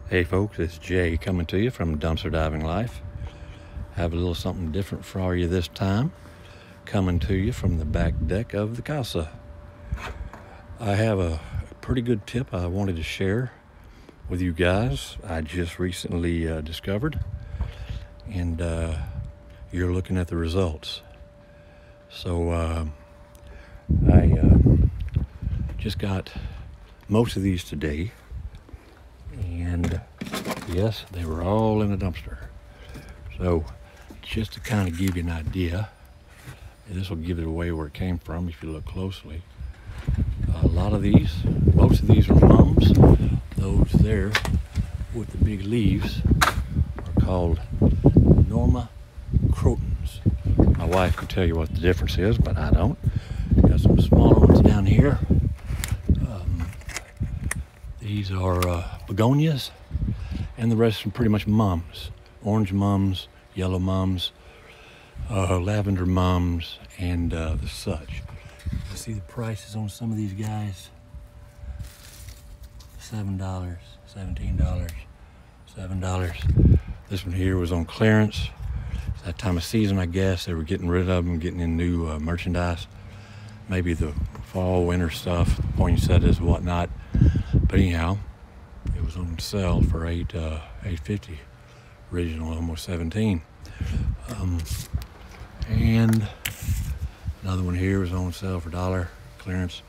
Hey folks, it's Jay coming to you from Dumpster Diving Life. Have a little something different for you this time. Coming to you from the back deck of the Casa. I have a pretty good tip I wanted to share with you guys. I just recently discovered, and you're looking at the results. So I just got most of these today, and yes, they were all in a dumpster. So just to kind of give you an idea, this will give it away where it came from if you look closely. A lot of these, most of these are mums. Those there with the big leaves are called Norma Crotons. My wife can tell you what the difference is, but I don't. Got some smaller ones down here. These are begonias, and the rest are pretty much mums. Orange mums, yellow mums, lavender mums, and the such. You see the prices on some of these guys? $7, $17, $7. This one here was on clearance. It's that time of season, I guess. They were getting rid of them, getting in new merchandise. Maybe the fall, winter stuff, poinsettias, whatnot. But anyhow, it was on sale for $8.50. Original almost 17. And another one here was on sale for $1 clearance.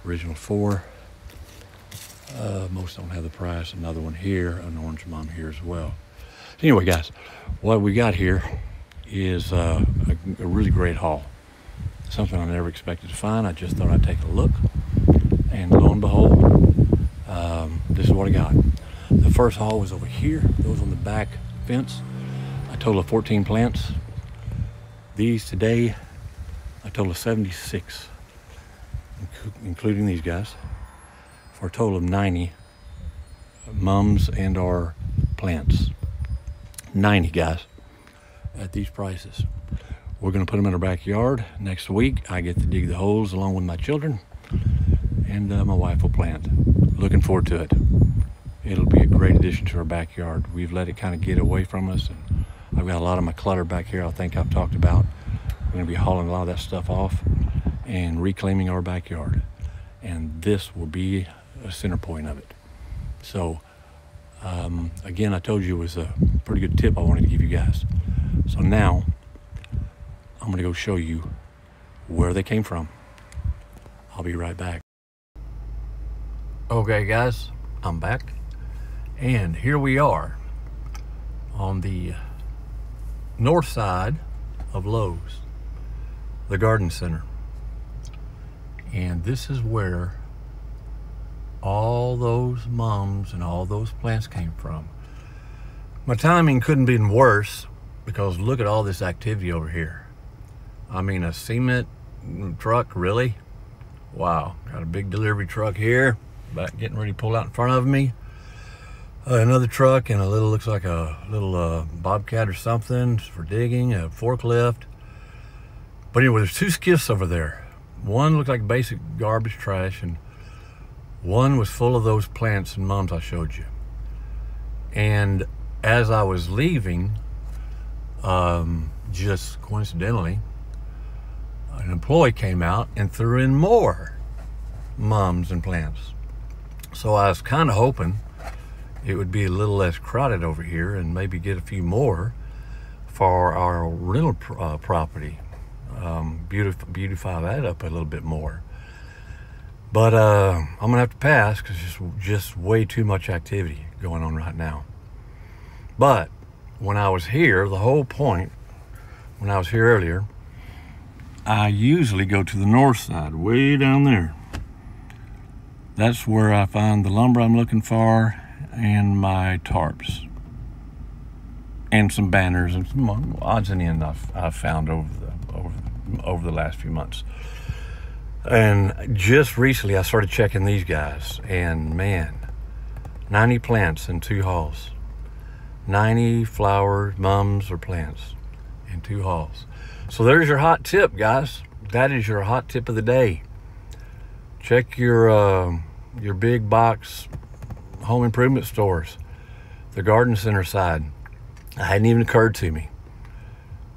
Original $4. Most don't have the price. Another one here, an orange mum here as well. Anyway, guys, what we got here is a really great haul. Something I never expected to find. I just thought I'd take a look, and lo and behold, this is what I got. The first haul was over here. Those on the back fence. A total of 14 plants. These today, a total of 76, including these guys, for a total of 90 mums and or plants. 90, guys, at these prices. We're going to put them in our backyard. Next week, I get to dig the holes along with my children, and my wife will plant. Looking forward to it. It'll be a great addition to our backyard. We've let it kind of get away from us, and I've got a lot of my clutter back here I think I've talked about. We're going to be hauling a lot of that stuff off and reclaiming our backyard. And this will be a center point of it. So, again, I told you it was a pretty good tip I wanted to give you guys. So now, I'm going to go show you where they came from. I'll be right back. Okay, guys, I'm back. And here we are on the north side of Lowe's, the garden center. And this is where all those mums and all those plants came from. My timing couldn't be worse, because look at all this activity over here. I mean, a cement truck, really? Wow, got a big delivery truck here, about getting ready to pull out in front of me. Another truck and a little, looks like a little bobcat or something for digging, a forklift. But anyway, there's two skiffs over there. One looked like basic garbage trash, and one was full of those plants and mums I showed you. And as I was leaving, just coincidentally, an employee came out and threw in more mums and plants. So I was kind of hoping it would be a little less crowded over here and maybe get a few more for our rental property. Beautify that up a little bit more. But I'm gonna have to pass because just way too much activity going on right now. But when I was here, the whole point, when I was here earlier, I usually go to the north side, way down there. That's where I find the lumber I'm looking for and my tarps and some banners and some odds and ends I've found over the last few months. And just recently I started checking these guys, and man, 90 plants in 2 hauls. 90 flowers, mums, or plants in 2 hauls. So there's your hot tip, guys. That is your hot tip of the day. Check your big box home improvement stores. the garden center side. It hadn't even occurred to me.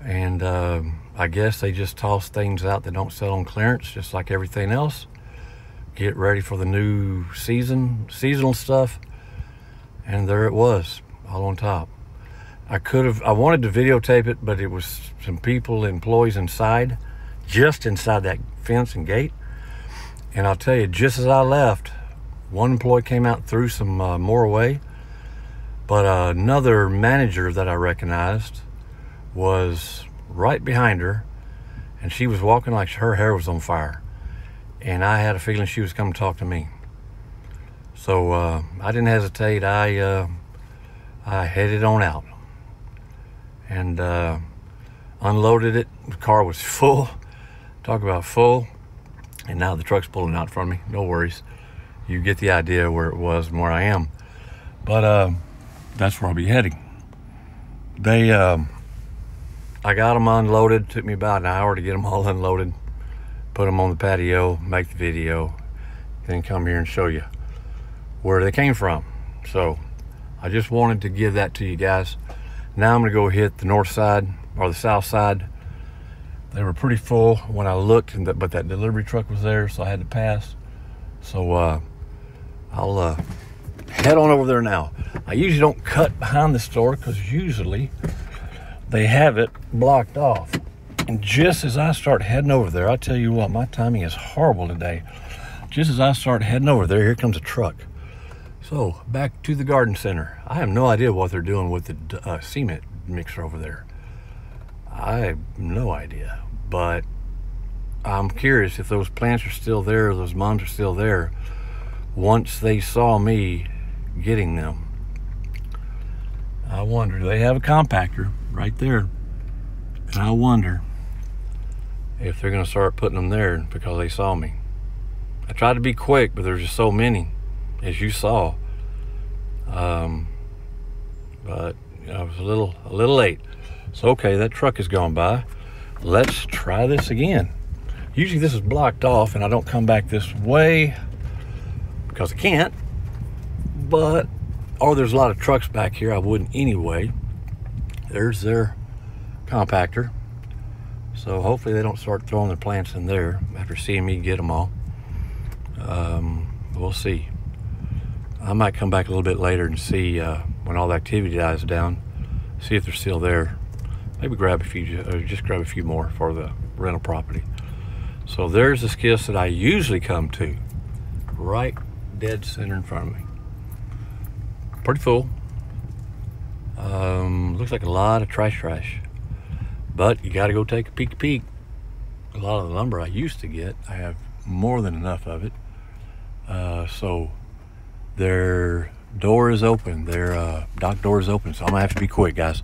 And I guess they just toss things out that don't sell on clearance, just like everything else. Get ready for the new seasonal stuff. And there it was, all on top. I wanted to videotape it, but it was some employees inside, just inside that fence and gate. And I'll tell you, just as I left, one employee came out and threw some more away. But another manager that I recognized was right behind her, and she was walking like her hair was on fire. And I had a feeling she was coming to talk to me. So I didn't hesitate. I headed on out and unloaded it. The car was full. Talk about full. And now the truck's pulling out from me. No worries. You get the idea where it was and where I am. But that's where I'll be heading. I got them unloaded. Took me about an hour to get them all unloaded. Put them on the patio, make the video, then come here and show you where they came from. So I just wanted to give that to you guys. Now I'm gonna go hit the north side or the south side. They were pretty full when I looked, but that delivery truck was there, so I had to pass. So I'll head on over there now. I usually don't cut behind the store because usually they have it blocked off. And just as I start heading over there, I tell you what, my timing is horrible today. Just as I start heading over there, here comes a truck. So back to the garden center. I have no idea what they're doing with the cement mixer over there. I have no idea, but I'm curious if those plants are still there, those moms are still there once they saw me getting them. I wonder, they have a compactor right there, and I wonder if they're gonna start putting them there because they saw me. I tried to be quick, but there's just so many, as you saw. But I was a little late. So okay, that truck has gone by. Let's try this again. Usually this is blocked off and I don't come back this way because I can't, or there's a lot of trucks back here, I wouldn't anyway. There's their compactor. So hopefully they don't start throwing their plants in there after seeing me get them all. We'll see. I might come back a little bit later and see when all the activity dies down, see if they're still there. Maybe grab a few, or just grab a few more for the rental property. So there's the skiffs that I usually come to, right dead center in front of me. Pretty full. Looks like a lot of trash. But you got to go take a peek. A lot of the lumber I used to get, I have more than enough of it. So their door is open. Their dock door is open. So I'm gonna have to be quick, guys.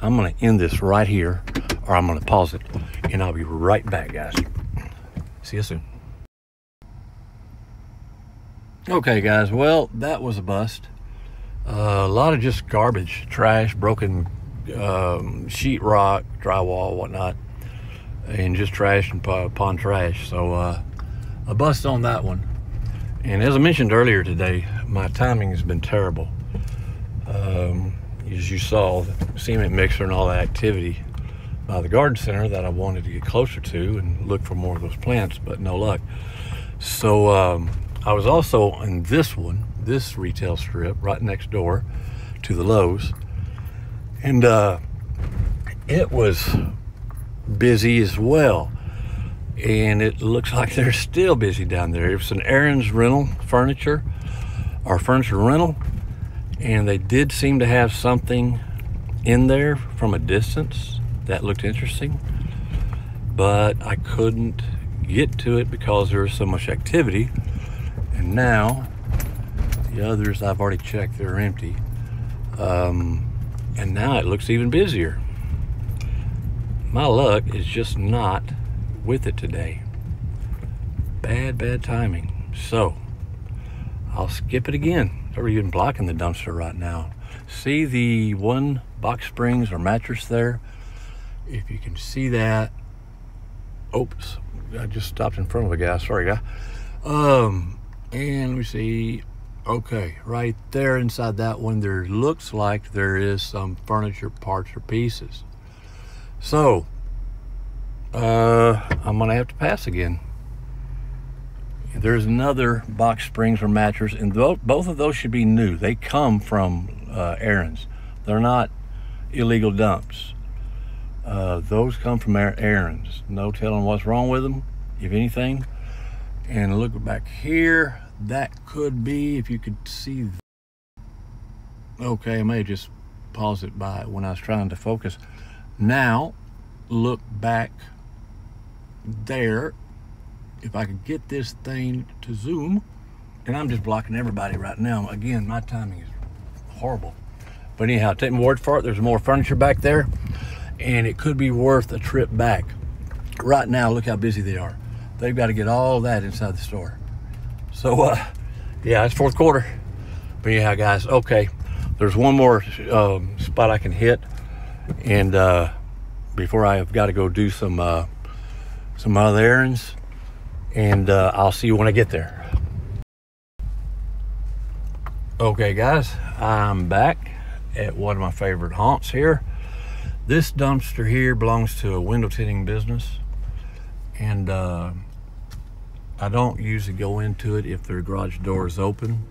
I'm gonna end this right here, or I'm gonna pause it, and I'll be right back, guys. See you soon. Okay, guys. Well, that was a bust. A lot of just garbage, trash, broken sheetrock, drywall, whatnot, and just trash and pond trash. So a bust on that one. And as I mentioned earlier today, my timing has been terrible. As you saw, the cement mixer and all that activity by the garden center that I wanted to get closer to and look for more of those plants, but no luck. So I was also in this retail strip right next door to the Lowe's, and it was busy as well. And it looks like they're still busy down there. It was an Aaron's rental furniture rental, and they did seem to have something in there from a distance that looked interesting, but I couldn't get to it because there was so much activity. And now the others I've already checked, they're empty, and now it looks even busier. My luck is just not with it today. Bad timing. So I'll skip it again. They're even blocking the dumpster right now. See the one box springs or mattress there? If you can see that. Oops, I just stopped in front of a guy. Sorry, guy. And let me see. Okay, right there inside that one, there looks like there is some furniture parts or pieces. So, I'm gonna have to pass again. There's another box springs or mattress, and both of those should be new. They come from Aaron's. They're not illegal dumps. Those come from Aaron's. No telling what's wrong with them, if anything. And look back here. That could be, if you could see. Okay, I may just pause it by when I was trying to focus. Now, look back there. If I could get this thing to zoom, and I'm just blocking everybody right now. Again, my timing is horrible. But anyhow, take my word for it, there's more furniture back there, and it could be worth a trip back. Right now, look how busy they are. They've got to get all that inside the store. So, yeah, it's fourth quarter. But anyhow, guys, okay, there's one more spot I can hit, and before I've got to go do some other errands, and I'll see you when I get there. Okay, guys, I'm back at one of my favorite haunts here. This dumpster here belongs to a window tinting business, and I don't usually go into it if their garage door is open.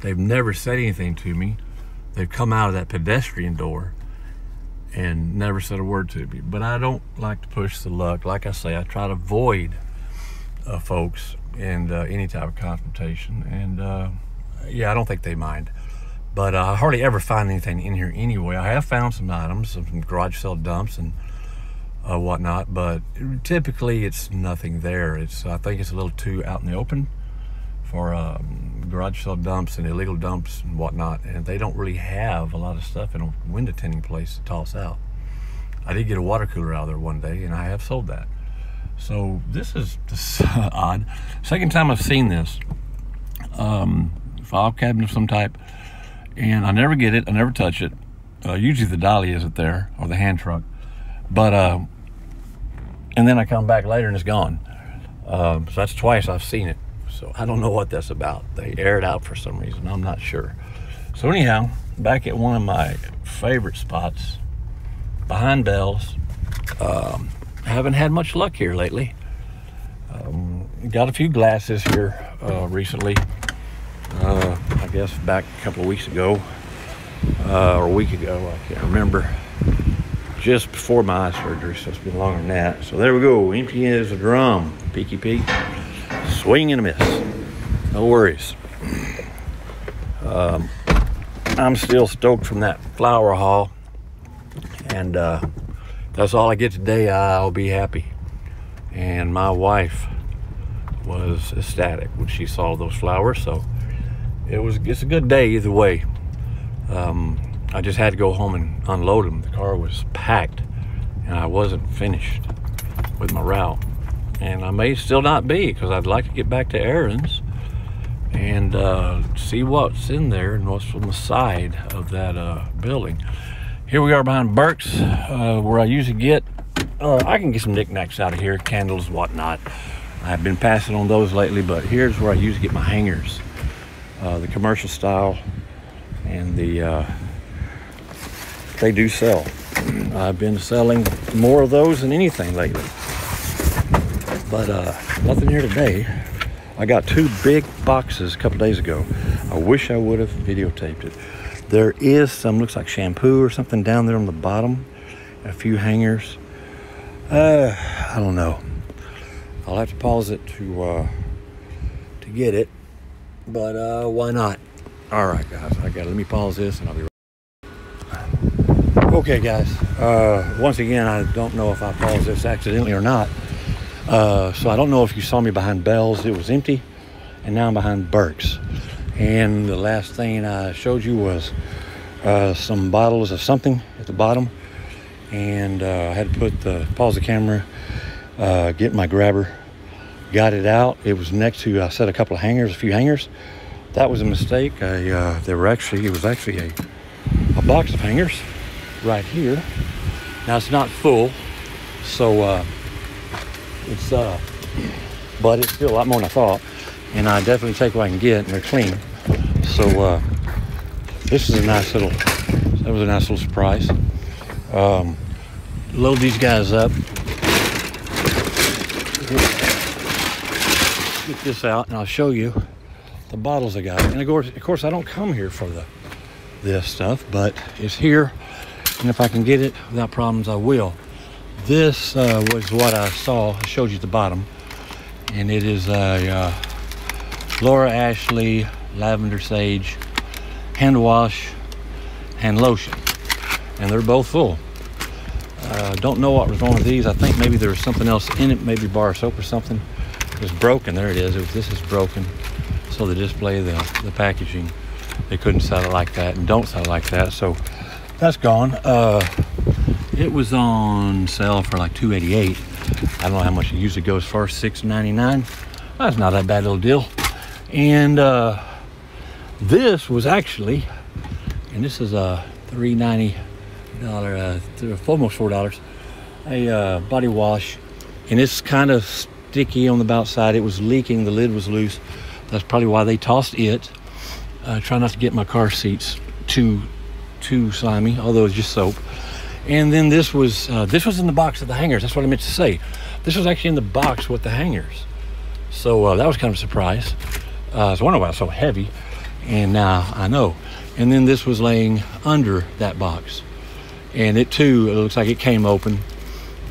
They've never said anything to me. They've come out of that pedestrian door and never said a word to me. But I don't like to push the luck. Like I say, I try to avoid folks and any type of confrontation. And yeah, I don't think they mind. But I hardly ever find anything in here anyway. I have found some items, some garage sale dumps and whatnot, but typically it's nothing there. I think it's a little too out in the open for garage sale dumps and illegal dumps and whatnot, and they don't really have a lot of stuff in a window tinting place to toss out. I did get a water cooler out of there one day, and I have sold that. So this is odd. Second time I've seen this file cabinet of some type, and I never get it, I never touch it. Usually the dolly isn't there, or the hand truck, but and then I come back later and it's gone. So that's twice I've seen it. So I don't know what that's about. They air it out for some reason. I'm not sure. So anyhow, back at one of my favorite spots, behind Bell's. I haven't had much luck here lately. Got a few glasses here recently. I guess back a couple of weeks ago, or a week ago, I can't remember. Just before my eye surgery, so it's been longer than that. So there we go, empty as a drum, peeky peek, swing and a miss, no worries. I'm still stoked from that flower haul, and that's all I get today. I'll be happy. And my wife was ecstatic when she saw those flowers, so it's a good day either way. I just had to go home and unload them. The car was packed and I wasn't finished with my route, and I may still not be, because I'd like to get back to Aaron's and see what's in there and what's on the side of that building. Here we are behind Burke's, where I usually get I can get some knickknacks out of here, candles, whatnot. I've been passing on those lately, but here's where I usually get my hangers, the commercial style, and they do sell. I've been selling more of those than anything lately, but nothing here today. I got 2 big boxes a couple days ago. I wish I would have videotaped it. There is some, looks like shampoo or something down there on the bottom, a few hangers. I don't know. I'll have to pause it to get it, but why not? All right, guys, let me pause this and I'll be right. Okay, guys, once again, I don't know if I paused this accidentally or not. So I don't know if you saw me behind Bell's. It was empty, and now I'm behind Burke's. And the last thing I showed you was some bottles of something at the bottom, and I had to pause the camera, get my grabber, got it out. It was next to, I set a few hangers. That was a mistake. It was actually a box of hangers right here. Now it's not full, so but it's still a lot more than I thought, and I definitely take what I can get, and they're clean. So this is a nice little, that was a nice little surprise. Load these guys up. Get this out and I'll show you the bottles I got. And of course I don't come here for this stuff, but it's here. And if I can get it without problems, I will. This was what I saw. I showed you at the bottom. And it is a Laura Ashley Lavender Sage hand wash, hand lotion. And they're both full. Don't know what was wrong with these. I think maybe there was something else in it, maybe bar soap or something. It was broken. There it is. This is broken. So the display, the packaging, they couldn't sell it like that and don't sell it like that. So that's gone. It was on sale for like $2.88. I don't know how much it usually goes for. $6.99. That's not that bad little deal. And this was actually, and this is a $3.90, almost $4, a body wash, and it's kind of sticky on the outside. It was leaking. The lid was loose. That's probably why they tossed it. Try not to get my car seats too slimy, although it's just soap. And then this was in the box of the hangers. That's what I meant to say. This was actually in the box with the hangers. So that was kind of a surprise. I was wondering why it's so heavy, and now I know. And then this was laying under that box, and it looks like it came open,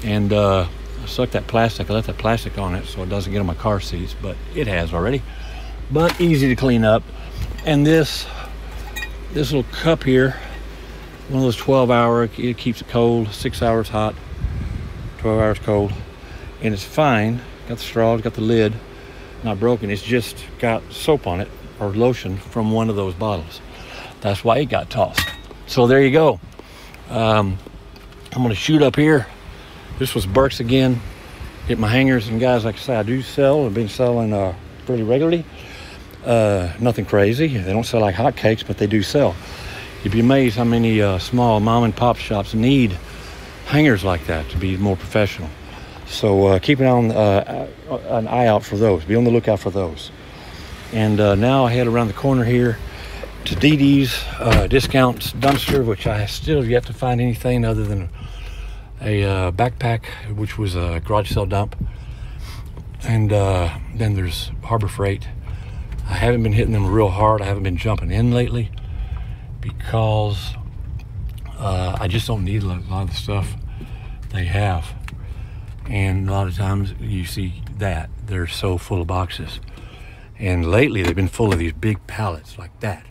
and I sucked that plastic. I left that plastic on it so it doesn't get on my car seats, but it has already. But easy to clean up. And this little cup here, one of those 12-hour, it keeps it cold, 6 hours hot, 12 hours cold, and it's fine. Got the straw, it's got the lid, not broken. It's just got soap on it, or lotion from one of those bottles. That's why it got tossed. So there you go. I'm gonna shoot up here. This was Burke's again. Get my hangers, and guys, like I say, I do sell. I've been selling fairly regularly. Nothing crazy. They don't sell like hotcakes, but they do sell. You'd be amazed how many small mom and pop shops need hangers like that to be more professional. So keep an eye out for those. Be on the lookout for those. And now I head around the corner here to Dee Dee's discount dumpster, which I still yet to find anything other than a backpack, which was a garage sale dump. And then there's Harbor Freight. I haven't been hitting them real hard. I haven't been jumping in lately because I just don't need a lot of the stuff they have. And a lot of times you see that they're so full of boxes. And lately they've been full of these big pallets like that.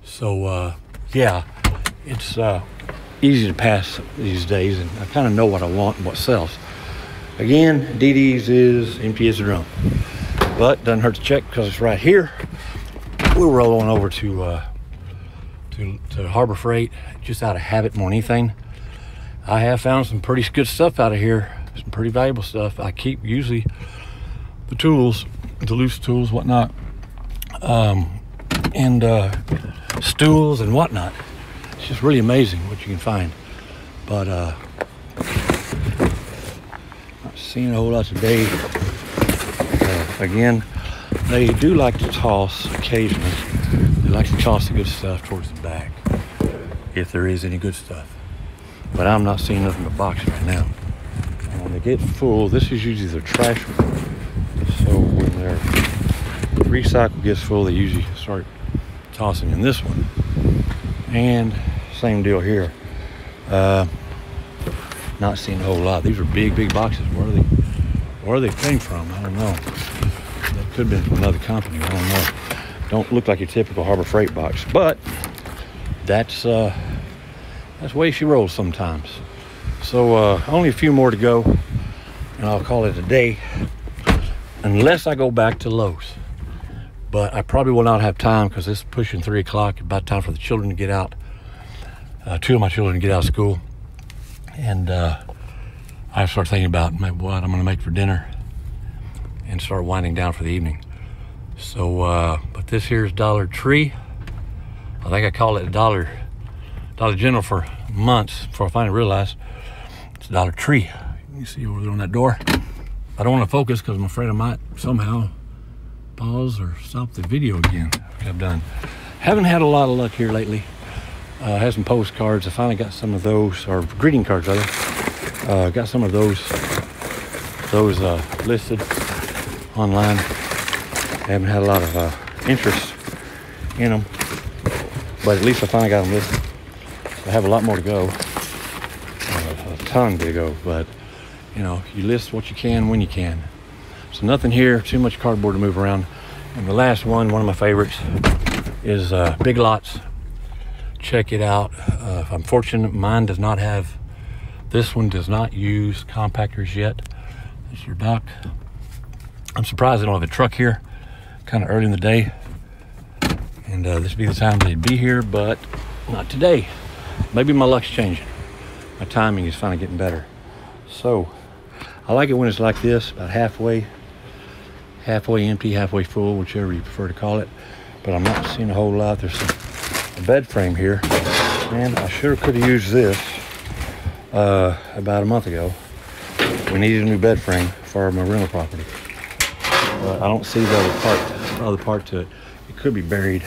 So yeah, it's easy to pass these days, and I kind of know what I want and what sells. Again, Dee Dee's is empty as a drum, but doesn't hurt to check because it's right here. We'll roll on over to Harbor Freight just out of habit more than anything. I have found some pretty good stuff out of here, some pretty valuable stuff. I keep usually the tools, the loose tools, whatnot, and stools and whatnot. It's just really amazing what you can find. But not seeing a whole lot today. Again, they do like to toss occasionally. They like to toss the good stuff towards the back, if there is any good stuff. But I'm not seeing nothing but boxes right now. And when they get full, this is usually their trash one. So when their recycle gets full, they usually start tossing in this one. And same deal here. Not seeing a whole lot. These are big boxes. Where they came from, I don't know. They could have been from another company, I don't know. Don't look like your typical Harbor Freight box, but that's the way she rolls sometimes. So only a few more to go, and I'll call it a day, unless I go back to Lowe's. But I probably will not have time because it's pushing 3 o'clock. About time for the children to get out. 2 of my children to get out of school. And I start thinking about what I'm going to make for dinner and start winding down for the evening. So, but this here is Dollar Tree. I think I call it Dollar General for months before I finally realized it's Dollar Tree. You see over there on that door. I don't want to focus because I'm afraid I might somehow pause or stop the video again, like I've done. Haven't had a lot of luck here lately. Had some postcards. I finally got some of those, or greeting cards rather. Got some of those listed online. Haven't had a lot of interest in them, but at least I finally got them listed. So I have a lot more to go, a ton to go, but you know, you list what you can when you can. So nothing here, too much cardboard to move around. And the last one of my favorites, is Big Lots. Check it out. If I'm fortunate, mine does not have, this one does not use compactors yet. That's your dock. I'm surprised they don't have a truck here, kind of early in the day. And this would be the time they'd be here, but not today. Maybe my luck's changing. My timing is finally getting better. So I like it when it's like this, about halfway empty, halfway full, whichever you prefer to call it. But I'm not seeing a whole lot. There's a bed frame here. Man, I sure could have used this about a month ago. We needed a new bed frame for my rental property. I don't see the other part to it. It could be buried,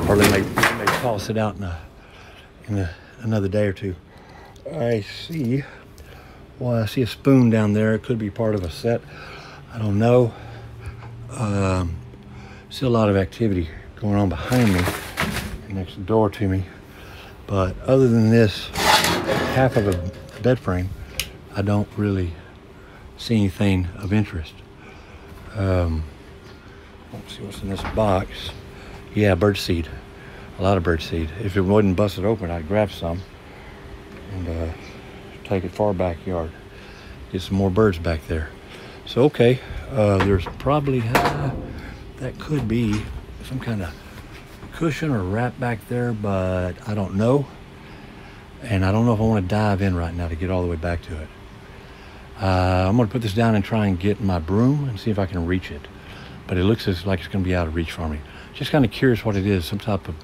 or they may toss it out in another day or two. I see a spoon down there. It could be part of a set. I don't know. Still a lot of activity going on behind me, next door to me. But other than this half of a bed frame, I don't really see anything of interest. Let's see what's in this box. Yeah, bird seed. A lot of bird seed. If it wasn't busted open, I'd grab some and take it far backyard. Get some more birds back there. So, okay, there's probably, that could be some kind of cushion or wrap back there, but I don't know. And I don't know if I want to dive in right now to get all the way back to it. I'm going to put this down and try and get my broom and see if I can reach it. But it looks like it's going to be out of reach for me. Just kind of curious what it is, some type of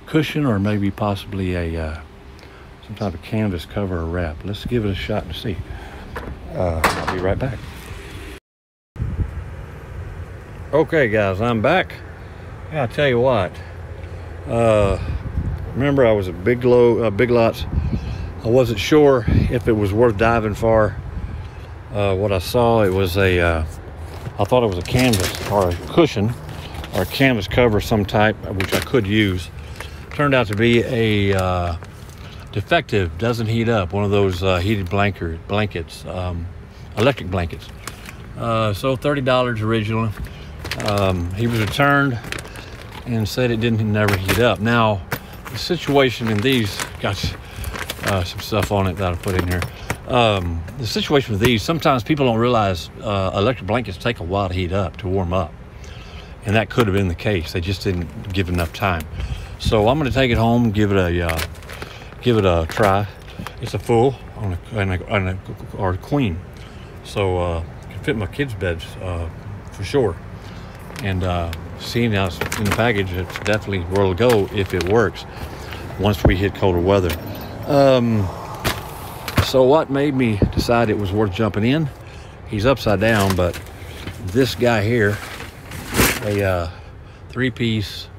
cushion or maybe possibly some type of canvas cover or wrap. Let's give it a shot and see. I'll be right back. Okay guys, I'm back. Yeah, I'll tell you what. Remember I was at Big Lots. I wasn't sure if it was worth diving for. What I saw, it was I thought it was a canvas or a cushion or a canvas cover of some type, which I could use. Turned out to be a defective, doesn't heat up, one of those heated blankets, electric blankets. So $30 originally. He was returned and said it didn't never heat up. Now, the situation in these, got some stuff on it that I put in here. The situation with these, sometimes people don't realize electric blankets take a while to heat up, to warm up. And that could have been the case. They just didn't give enough time. So I'm going to take it home, give it a try. It's a full or a queen. So it can fit my kids' beds for sure. And seeing how it's in the package, it's definitely where it'll go if it works once we hit colder weather. So what made me decide it was worth jumping in? He's upside down, but this guy here, a 3-piece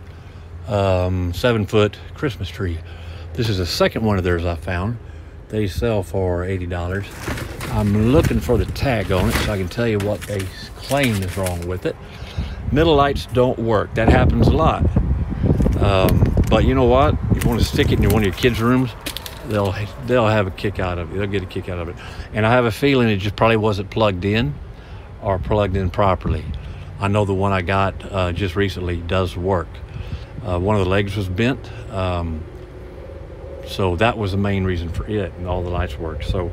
7-foot Christmas tree. This is the second one of theirs I found. They sell for $80. I'm looking for the tag on it so I can tell you what they claim is wrong with it. Middle lights don't work. That happens a lot. But you know what? If you want to stick it in one of your kids' rooms, they'll have a kick out of it. They'll get a kick out of it. And I have a feeling it just probably wasn't plugged in or plugged in properly. I know the one I got just recently does work. One of the legs was bent. So that was the main reason for it, and all the lights worked. So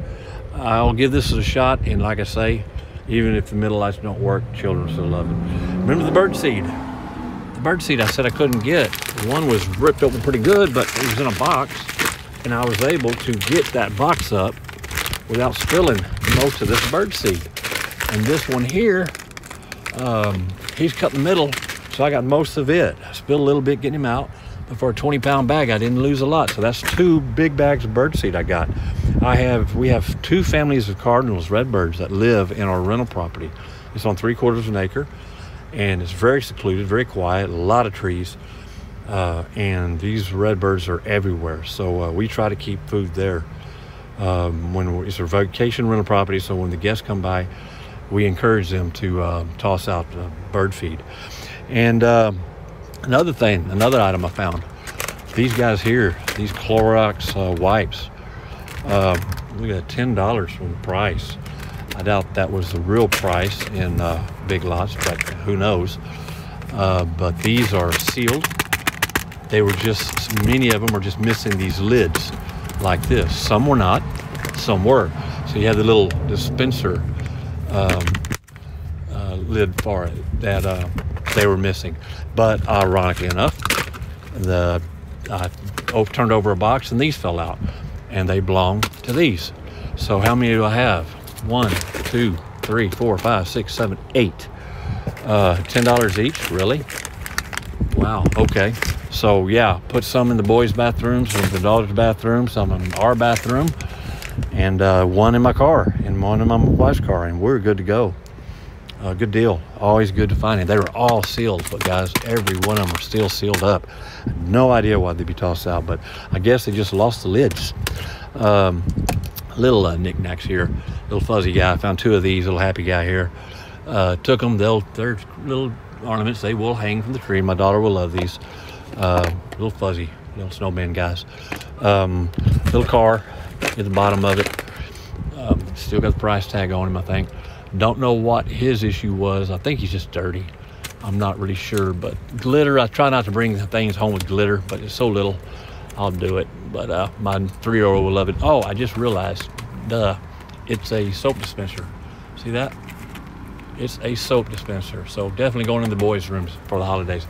I'll give this a shot, and like I say, even if the middle lights don't work, children still love it. Remember the bird seed? The bird seed I said I couldn't get. One was ripped open pretty good, but it was in a box, and I was able to get that box up without spilling most of this bird seed. And this one here, he's cut in the middle, so I got most of it. I spilled a little bit getting him out, but for a 20-pound bag, I didn't lose a lot. So that's 2 big bags of bird seed I got. We have 2 families of cardinals, redbirds, that live in our rental property. It's on 3/4 of an acre, and it's very secluded, very quiet, a lot of trees. and these redbirds are everywhere. So we try to keep food there. When it's a vacation rental property, so when the guests come by, we encourage them to toss out bird feed. And another item I found, these guys here, these Clorox wipes. Look at $10 from the price. I doubt that was the real price in Big Lots, but who knows. But these are sealed. They were just, many of them are just missing these lids like this. Some were not, some were. So you have the little dispenser lid for it that they were missing. But ironically enough, I turned over a box and these fell out, and they belong to these. So how many do I have? 1, 2, 3, 4, 5, 6, 7, 8. $10 each, really? Wow. Okay. So yeah, put some in the boys' bathrooms, some in the daughters' bathroom, some in our bathroom, and one in my car, and one in my wife's car, and we're good to go. Good deal. Always good to find it. They were all sealed, but guys, every one of them are still sealed up. No idea why they'd be tossed out, but I guess they just lost the lids. Little knickknacks here. Little fuzzy guy. I found 2 of these. Little happy guy here. Took them. They're little ornaments. They will hang from the tree. My daughter will love these. Little fuzzy, little snowman guys. Little car at the bottom of it. Still got the price tag on him, I think. Don't know what his issue was. I think he's just dirty. I'm not really sure, but glitter, I try not to bring things home with glitter, but it's so little, I'll do it. But my 3-year-old will love it. Oh, I just realized, it's a soap dispenser. See that? It's a soap dispenser. So definitely going in the boys' rooms for the holidays.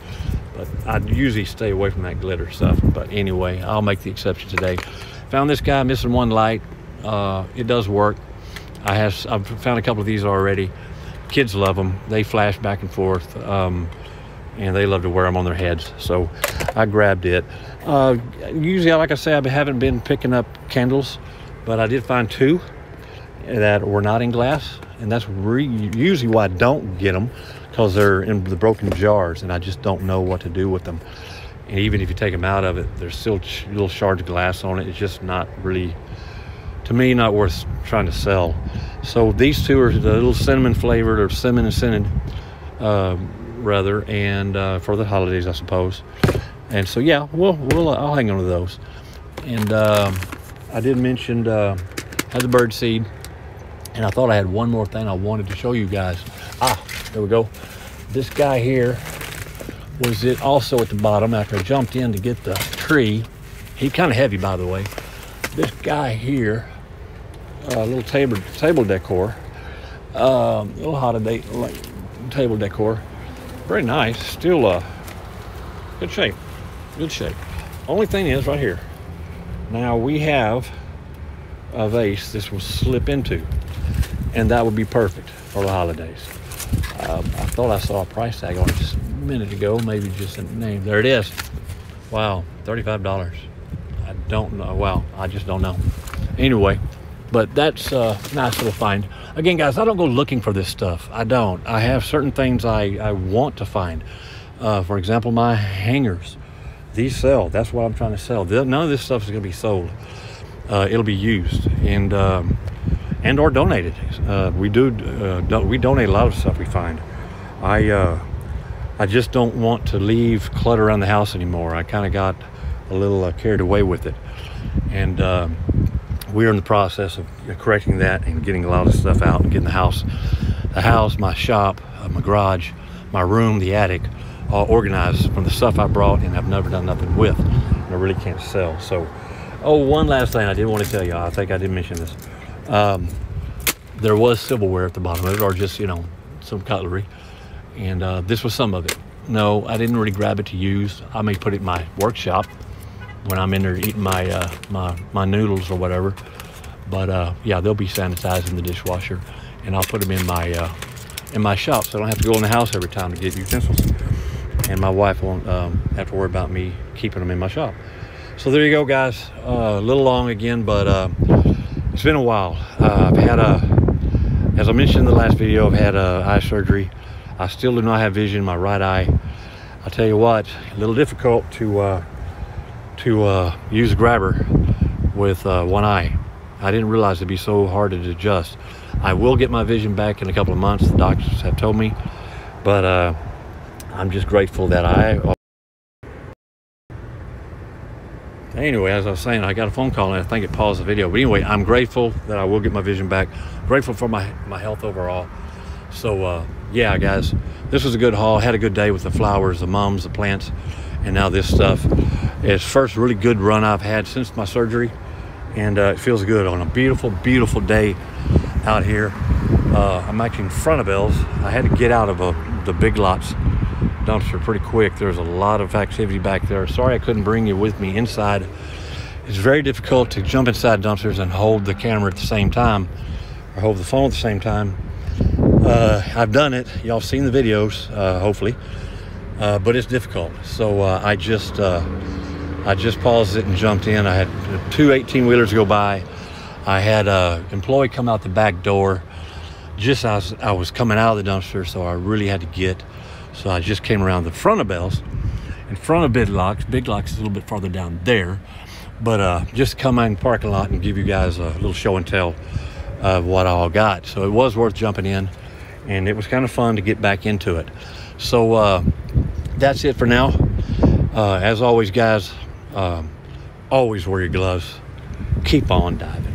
But I usually stay away from that glitter stuff. But anyway, I'll make the exception today. Found this guy missing one light. It does work. I've found a couple of these already. Kids love them. They flash back and forth, and they love to wear them on their heads. So I grabbed it. Usually, like I say, I haven't been picking up candles, but I did find 2 that were not in glass, and that's usually why I don't get them, because they're in the broken jars, and I just don't know what to do with them. And even if you take them out of it, there's still little shards of glass on it. It's just not really, to me, not worth trying to sell. So these 2 are the little cinnamon flavored, or cinnamon and cinnamon rather, and for the holidays, I suppose. And so yeah, I'll hang on to those. And I did mention had the bird seed, and I thought I had one more thing I wanted to show you guys. There we go. This guy here was it also at the bottom after I jumped in to get the tree. He's kind of heavy, by the way. This guy here, little table decor, little holiday table decor, very nice. Still good shape. Only thing is right here. Now we have a vase this will slip into, and that would be perfect for the holidays. I thought I saw a price tag on it just a minute ago, maybe just a name. There it is. Wow, $35. I don't know. Well, I just don't know. Anyway, but that's a nice little find. Again, guys, I don't go looking for this stuff. I don't. I have certain things I want to find. For example, my hangers. These sell. That's what I'm trying to sell. None of this stuff is going to be sold. It'll be used and or donated. We donate a lot of stuff we find. I just don't want to leave clutter around the house anymore. I kind of got a little carried away with it, and we're in the process of correcting that and getting a lot of stuff out and getting the house, my shop, my garage, my room, the attic, all organized from the stuff I brought and I've never done nothing with, and I really can't sell. So, one last thing I did want to tell you. I think I did mention this. There was silverware at the bottom of it, or just, some cutlery. And this was some of it. No, I didn't really grab it to use. I may put it in my workshop when I'm in there eating my my noodles or whatever. But yeah, they'll be sanitized in the dishwasher, and I'll put them in my shop, so I don't have to go in the house every time to get utensils. And my wife won't have to worry about me keeping them in my shop. So there you go, guys. A little long again, but it's been a while. I've had as I mentioned in the last video, I've had eye surgery. I still do not have vision in my right eye. I tell you what, a little difficult to use a grabber with one eye. I didn't realize it'd be so hard to adjust. I will get my vision back in a couple of months, the doctors have told me, but I'm just grateful that Anyway, as I was saying, I got a phone call and I think it paused the video. But anyway, I'm grateful that I will get my vision back. Grateful for my health overall. So yeah, guys, this was a good haul. Had a good day with the flowers, the mums, the plants, and now this stuff. It's first really good run I've had since my surgery, and it feels good on a beautiful, beautiful day out here. I'm actually in front of Bell's. I had to get out of the Big Lots dumpster pretty quick. There's a lot of activity back there. Sorry I couldn't bring you with me inside. It's very difficult to jump inside dumpsters and hold the camera at the same time, or hold the phone at the same time. I've done it. Y'all seen the videos, hopefully, but it's difficult. So I just paused it and jumped in. I had two 18-wheelers go by. I had an employee come out the back door just as I was coming out of the dumpster, so I really had to get. So I just came around the front of Bell's, in front of Big Lots. Big Lots is a little bit farther down there, but just come in the parking lot and give you guys a little show and tell of what I all got. So it was worth jumping in, and it was kind of fun to get back into it. So that's it for now. As always, guys, always wear your gloves. Keep on diving.